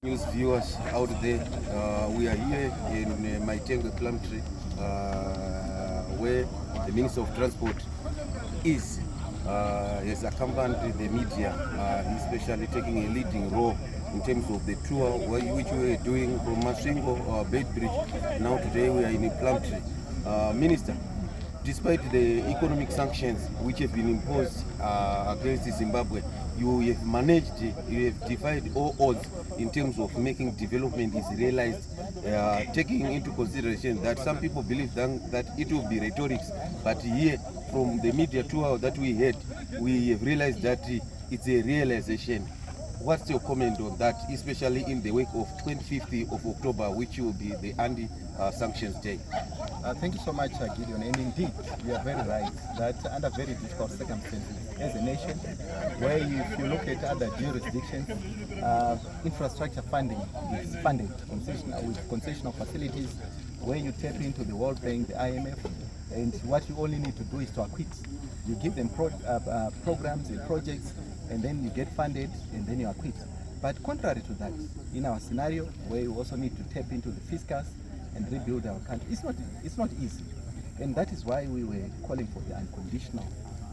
News viewers out there, we are here in Mayitengwe, Plumtree, where the Minister of Transport has accompanied the media, especially taking a leading role in terms of the tour which we are doing from Masvingo, Bait Bridge. Now today we are in Plumtree. Minister, despite the economic sanctions which have been imposed against Zimbabwe, you have managed, you have defied all odds in terms of making development is realized, taking into consideration that some people believe that it will be rhetorics, but here from the media tour that we had, we have realized that it's a realization. What's your comment on that, especially in the wake of 25th of October, which will be the anti-sanctions day? Thank you so much, Gideon. And indeed, you are very right that under very difficult circumstances as a nation, where if you look at other jurisdictions, infrastructure funding is funded with concessional facilities, where you tap into the World Bank, the IMF, and what you only need to do is to acquit. You give them programs and projects, and then you get funded, and then you acquit. But contrary to that, in our scenario, where you also need to tap into the fiscus and rebuild our country, it's not easy. And that is why we were calling for the unconditional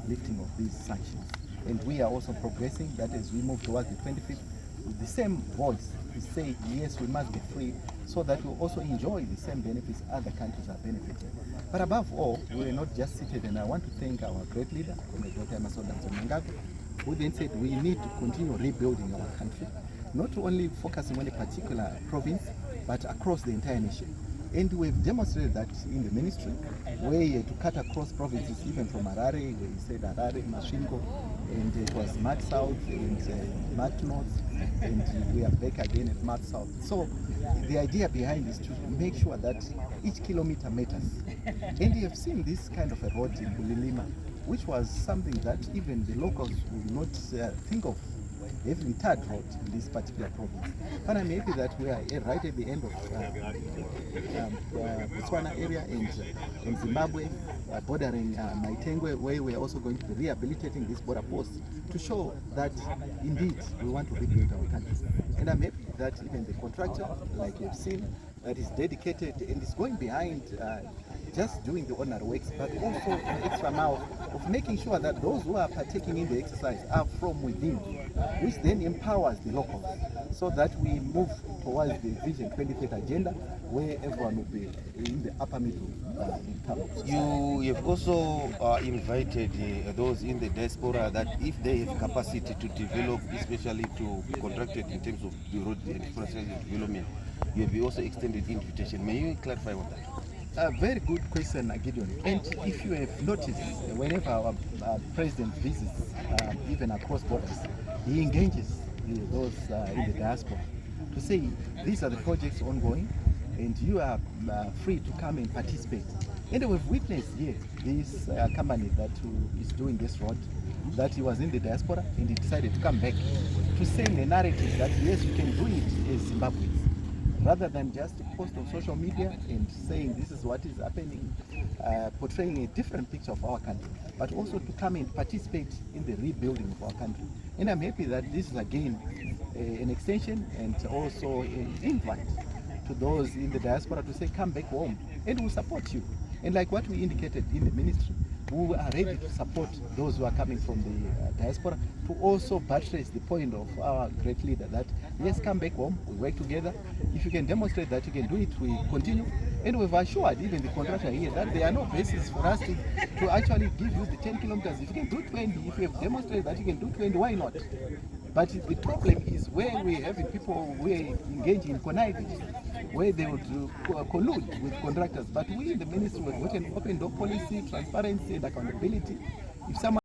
lifting of these sanctions. And we are also progressing that as we move towards the 25th, with the same voice to say, yes, we must be free, so that we also enjoy the same benefits other countries are benefiting. But above all, we are not just seated, and I want to thank our great leader, Dr. who then said we need to continue rebuilding our country, not only focusing on a particular province, but across the entire nation. And we've demonstrated that in the ministry, where he had to cut across provinces, even from Harare, where he said Harare, Masvingo, and it was Mad South and Mad North, and we are back again at Mad South. So the idea behind is to make sure that each kilometer matters. And you have seen this kind of a road in Bulilima, which was something that even the locals would not think of having third road in this particular province. But I'm happy that we are right at the end of Botswana area and Zimbabwe, bordering Mayitengwe, where we are also going to be rehabilitating this border post to show that indeed we want to rebuild our country. And I'm happy that even the contractor, like you've seen, that is dedicated and is going behind just doing the ordinary works, but also an extra mile of making sure that those who are partaking in the exercise are from within, which then empowers the locals, so that we move towards the Vision 2030 agenda, where everyone will be in the upper middle income. You have also invited those in the diaspora that if they have capacity to develop, especially to be contracted in terms of the road and infrastructure development, you have also extended invitation. May you clarify on that? A very good question, Gideon. And if you have noticed, whenever our president visits, even across borders, he engages those in the diaspora to say, these are the projects ongoing, and you are free to come and participate. And we've witnessed here this company that is doing this road, that he was in the diaspora and he decided to come back to send a narrative that yes, you can do it as Zimbabweans, rather than just post on social media and saying this is what is happening, portraying a different picture of our country, but also to come and participate in the rebuilding of our country. And I'm happy that this is again an extension and also an invite to those in the diaspora to say, come back home and we'll support you. And like what we indicated in the ministry, we are ready to support those who are coming from the diaspora to also buttress the point of our great leader that yes, come back home, we work together. If you can demonstrate that you can do it, we continue. And we've assured even the contractor here that there are no basis for us to actually give you the 10 kilometers. If you can do 20, if you have demonstrated that you can do 20, why not? But the problem is where we have people who are engaging in conniving, where they would collude with contractors. But we in the ministry have got an open door policy, transparency and accountability. If someone